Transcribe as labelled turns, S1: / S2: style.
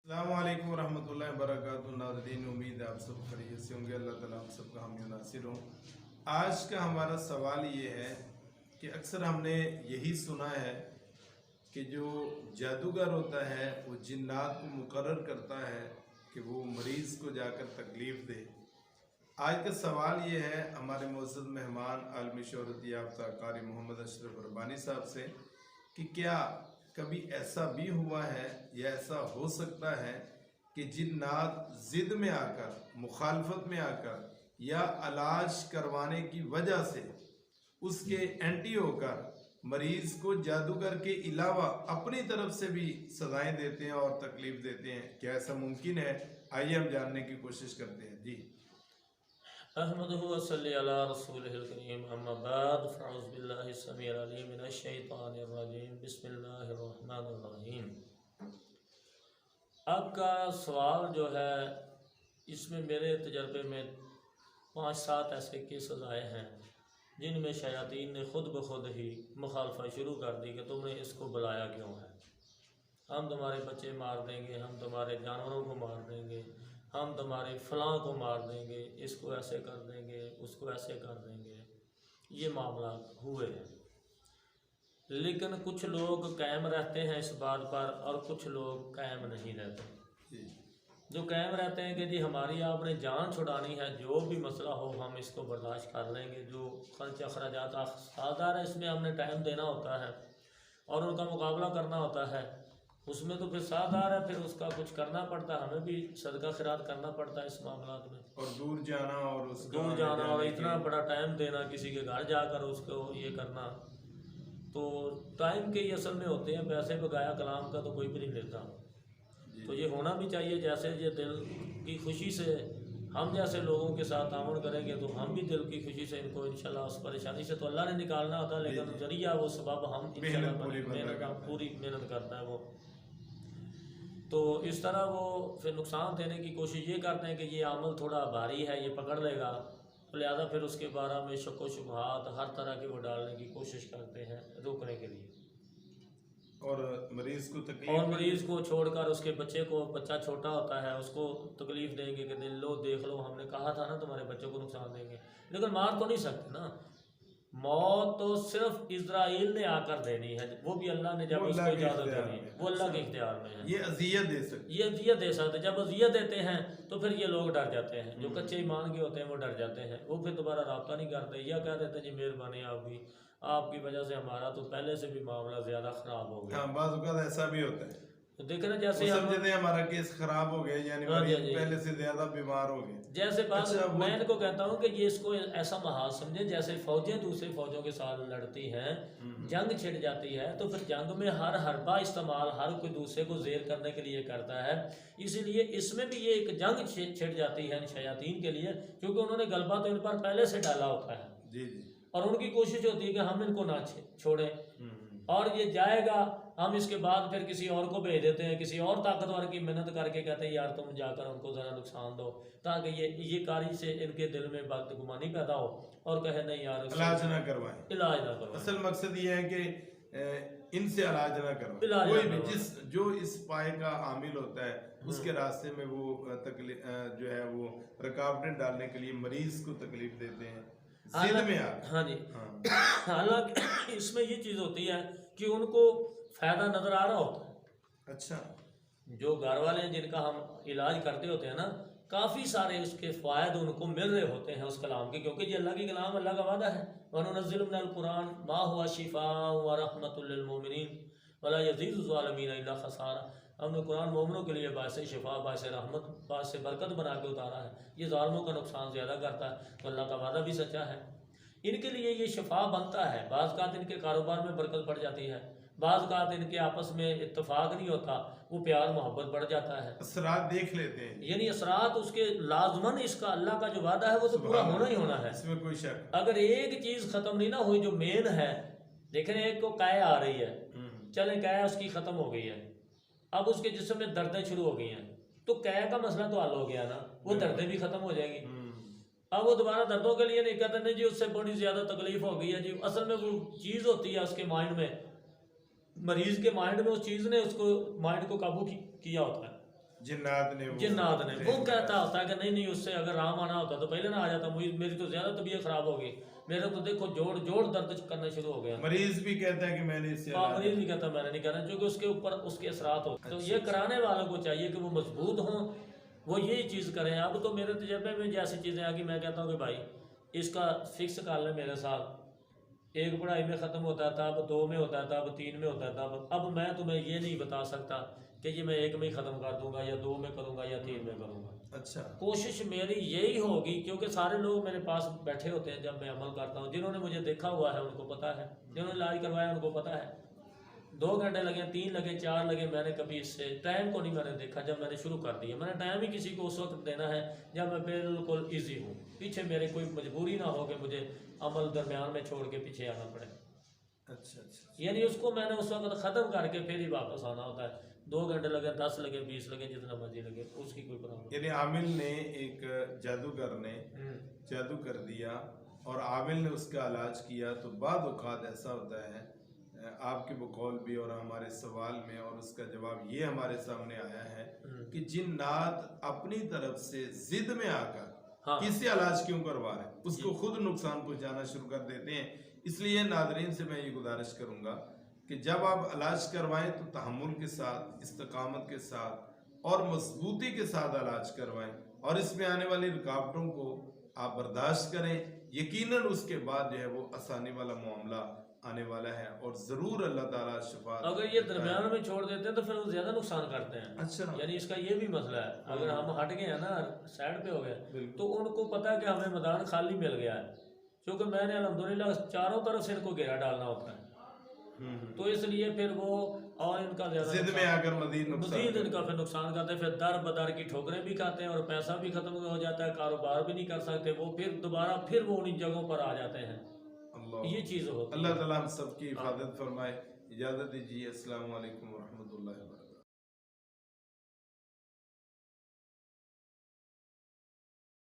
S1: अस्सलामुअलैकुम वरहमतुल्लाहि वबरकातुहू। नाज़रीन, उम्मीद है आप सब खैरियत से होंगे। अल्लाह ताला हम सबका हामी नासिर हो। आज का हमारा सवाल ये है कि अक्सर हमने यही सुना है कि जो जादूगर होता है वो जिन्नात को मुकर्रर करता है कि वो मरीज़ को जाकर तकलीफ़ दे। आज का सवाल ये है हमारे मुअज़्ज़ज़ मेहमान आलमी शोहरत याफ्ता कारी मोहम्मद अशरफ रब्बानी साहब से कि क्या कभी ऐसा भी हुआ है या ऐसा हो सकता है कि जिन्नात ज़िद में आकर, मुखालफत में आकर या इलाज करवाने की वजह से उसके एंटी होकर मरीज़ को जादूगर के अलावा अपनी तरफ से भी सजाएं देते हैं और तकलीफ़ देते हैं? क्या ऐसा मुमकिन है? आइए हम जानने की कोशिश करते हैं। जी,
S2: अहमदुहु व सल्ली अला रसूलिहिल करीम, अम्मा बाद, फ़अऊज़ु बिल्लाहि समीइल अलीम मिनश शैतानिर रजीम, बिस्मिल्लाहिर रहमानिर रहीम। आपका सवाल जो है इसमें मेरे तजर्बे में 5-7 ऐसे केसेस आए हैं जिनमें शयातीन ने खुद ब खुद ही मुखालफत शुरू कर दी कि तुमने इसको बुलाया क्यों है, हम तुम्हारे बच्चे मार देंगे, हम तुम्हारे जानवरों को मार देंगे, हम तुम्हारे फ़लाँ को मार देंगे, इसको ऐसे कर देंगे, उसको ऐसे कर देंगे। ये मामला हुए हैं, लेकिन कुछ लोग कायम रहते हैं इस बात पर और कुछ लोग कायम नहीं रहते। जो कायम रहते हैं कि जी हमारी आपने जान छुड़ानी है, जो भी मसला हो हम इसको बर्दाश्त कर लेंगे, जो खर्च अखराजात आसादार है इसमें हमने टाइम देना होता है और उनका मुकाबला करना होता है, उसमें तो फिर साधार है, फिर उसका कुछ करना पड़ता है, हमें भी सदका खैरात करना पड़ता है इस मामला में।
S1: और दूर जाना और
S2: इतना बड़ा टाइम देना, किसी के घर जाकर उसको ये करना, तो टाइम के ही असल में होते हैं, पैसे बगाया कलाम का तो कोई भी नहीं लेता। तो ये होना भी चाहिए, जैसे ये दिल की खुशी से हम जैसे लोगों के साथ तामुन करेंगे तो हम भी दिल की खुशी से इनको इंशाल्लाह उस परेशानी से तो अल्लाह ने निकालना होता है, लेकिन जरिया वो सबब हम इंशाल्लाह पूरी मेहनत करता है वो। तो इस तरह वो फिर नुकसान देने की कोशिश ये करते हैं कि ये अमल थोड़ा भारी है, ये पकड़ लेगा, तो लिहाजा फिर उसके बारे में शक व शुबहात हर तरह के वो डालने की कोशिश करते हैं रोकने के लिए।
S1: और मरीज़ को
S2: छोड़कर उसके बच्चे को, बच्चा छोटा होता है उसको तकलीफ़ देंगे कि दिल लो देख लो, हमने कहा था ना तुम्हारे बच्चों को नुकसान देंगे, लेकिन मार तो नहीं सकते ना। मौत तो सिर्फ इज़राइल ने आकर देनी है, वो भी अल्लाह ने जब उसको इजाज़त देनी है, वो अल्लाह के इख्तियार में है।
S1: ये अज़ियत दे सकते।
S2: जब अज़ियत देते हैं तो फिर ये लोग डर जाते हैं, जो कच्चे ईमान के होते हैं वो डर जाते हैं, वो फिर दोबारा रब्ता नहीं करते, या कह देते हैं जी मेहरबानी आपकी वजह से हमारा तो पहले से भी मामला ज़्यादा ख़राब हो गया।
S1: हाँ, बाज़ औक़ात ऐसा भी होता है।
S2: तो देखे ना, जैसे
S1: समझते हैं हमारा केस खराब हो गया, यानी पहले से ज्यादा बीमार हो गए।
S2: जैसे बात मैं इनको कहता हूँ कि ये इसको ऐसा महाज समझे, जैसे फौजें दूसरे फौजों के साथ लड़ती हैं, जंग छिड़ जाती है तो फिर जंग में हर हरबा इस्तेमाल हर कोई दूसरे को जेर करने के लिए करता है, इसीलिए इसमें भी ये एक जंग छिड़ जाती है शयातीन के लिए, क्योंकि उन्होंने गलबा तो इन पर पहले से डाला होता है।
S1: जी।
S2: और उनकी कोशिश होती है कि हम इनको ना छोड़ें, और ये जाएगा, हम इसके बाद फिर किसी और को भेज देते हैं, किसी और ताकतवर की मेहनत करके कहते हैं यार तुम जाकर उनको ज़रा नुकसान दो, ताकि ये कारी से इनके दिल में बदगुमानी पैदा हो और कहे नहीं यार
S1: इलाज ना करवाएं। असल मकसद ये है कि इनसे इलाज ना करवाएं। कोई भी जो इस पाए का आमिल होता है उसके रास्ते में वो जो है वो रुकावटें डालने के लिए मरीज को तकलीफ देते हैं।
S2: हाँ जी, हालांकि इसमें ये चीज़ होती है कि उनको फ़ायदा नज़र आ रहा होता है।
S1: अच्छा,
S2: जो घर वाले हैं जिनका हम इलाज करते होते हैं ना, काफ़ी सारे उसके फ़ायदे उनको मिल रहे होते हैं उस कलाम के, क्योंकि ये अल्लाह की कलाम, अल्लाह का वादा है, वनुनज़्ज़िलु मिनल कुरान मा हुवा शिफ़ाअ व रहमतुल लिल मोमिनीन वला यज़ीदु ज़ालिमीन इल्ला ख़सारा। हमने कुरान मोमिनों के लिए बायसे शिफा, बायसे रहमत, बायसे बरकत बना के उतारा है, ये ज़ालिमों का नुकसान ज़्यादा करता है, तो अल्लाह का वादा भी सच्चा है, इनके लिए ये शिफा बनता है। बाज़ कात इनके कारोबार में बरकत बढ़ जाती है, बाज़ कात इनके आपस में इत्तेफाक नहीं होता, वो प्यार मोहब्बत बढ़ जाता है,
S1: असरात देख लेते हैं,
S2: यानी असरात उसके लाजमन इसका अल्लाह का जो वादा है वो तो पूरा होना ही होना है,
S1: इसमें कोई शक।
S2: अगर एक चीज़ ख़त्म नहीं ना हुई जो मेन है, देखें एक को कै आ रही है, चले कै उसकी ख़त्म हो गई है, अब उसके जिस्म में दर्दें शुरू हो गई हैं, तो कै का मसला तो हल हो गया ना, वो दर्दें भी ख़त्म हो जाएंगी। अब वो दोबारा दर्दों के लिए नहीं कहते नहीं जी उससे बड़ी ज़्यादा तकलीफ हो गई है जी, असल में वो चीज़ होती है उसके माइंड में, मरीज़ के माइंड में उस चीज़ ने उसको माइंड को काबू किया होता है,
S1: जिन्नात ने
S2: वो कहता होता है कि नहीं नहीं, उससे अगर राम आना होता तो पहले ना आ जाता, मुझे मेरी तो ज्यादा तबीयत खराब होगी, मेरा तो देखो जोड़ जोड़ दर्द करना शुरू हो गया।
S1: मरीज भी कहता है कि मैंने इससे
S2: मरीज भी कहता मैंने नहीं करना, क्योंकि उसके ऊपर उसके असरात होते हैं। तो ये कराने वालों को चाहिए कि वो मजबूत हों, वो यही चीज़ करें। अब तो मेरे तजर्बे में जैसी चीज़ें आ गई, मैं कहता हूँ कि भाई इसका फिक्स कर लें मेरे साथ। एक पढ़ाई में ख़त्म होता था, अब 2 में होता था, अब 3 में होता था। अब मैं तुम्हें ये नहीं बता सकता कि ये मैं 1 में ही ख़त्म कर दूंगा या 2 में करूंगा या 3 में करूंगा।
S1: अच्छा,
S2: कोशिश मेरी यही होगी, क्योंकि सारे लोग मेरे पास बैठे होते हैं जब मैं अमल करता हूँ। जिन्होंने मुझे देखा हुआ है उनको पता है, जिन्होंने इलाज करवाया उनको पता है। 2 घंटे लगे, 3 लगे, 4 लगे, मैंने कभी इससे टाइम को नहीं मैंने देखा। जब मैंने शुरू कर दिया, मैंने टाइम ही किसी को उस वक्त देना है जब मैं बिल्कुल ईजी हूँ, पीछे मेरे कोई मजबूरी ना हो कि मुझे अमल दरमियान में छोड़ के पीछे आना पड़े।
S1: अच्छा, अच्छा,
S2: यानी उसको मैंने उस वक्त ख़त्म करके फिर ही वापस आना होता है। 2 घंटे लगे, 10 लगे, 20 लगे, जितना मर्जी लगे, उसकी कोई प्रॉब्लम।
S1: यानी आमिल ने एक जादूगर ने जादू कर दिया और आमिल ने उसका इलाज किया। तो बाद औक़ात ऐसा होता है, आपके बकौल भी और हमारे सवाल में और उसका जवाब ये हमारे सामने आया है कि जिन्नात अपनी तरफ से जिद में आकर किसी इलाज क्यों करवा रहे हैं, उसको खुद नुकसान पहुंचाना शुरू कर देते हैं। इसलिए नादरीन से मैं ये गुजारिश करूंगा कि जब आप इलाज करवाएं तो तहम्मुल के साथ, इस्तकामत के साथ और मजबूती के साथ इलाज करवाएं, और इसमें आने वाली रुकावटों को आप बर्दाश्त करें। यकीनन उसके बाद जो है वो आसानी वाला मामला आने वाला है और जरूर अल्लाह ताला शिफा।
S2: अगर ये दरमियान में छोड़ देते हैं तो फिर वो ज्यादा नुकसान करते हैं।
S1: अच्छा,
S2: यानी इसका ये भी मसला है। अगर हम हट गए हैं ना, साइड पे हो गए, तो उनको पता है कि हमें मैदान खाली मिल गया है, क्योंकि मैंने अल्हम्दुलिल्लाह चारों तरफ से इनको घेरा डालना होता है। तो इसलिए फिर वो और इनका
S1: जिद में आकर मजीद
S2: इनका फिर नुकसान करते हैं। फिर दर बदर की ठोकरें भी खाते हैं और पैसा भी खत्म हो जाता है, कारोबार भी नहीं कर सकते। वो फिर दोबारा फिर वो उन जगहों पर आ जाते हैं। ये चीज़ होती है।
S1: अल्लाह ताला हम सबकी हिफाजत फरमाए। इजाज़त दीजिए। अस्सलाम वालेकुम व रहमतुल्लाहि व बरकातहू।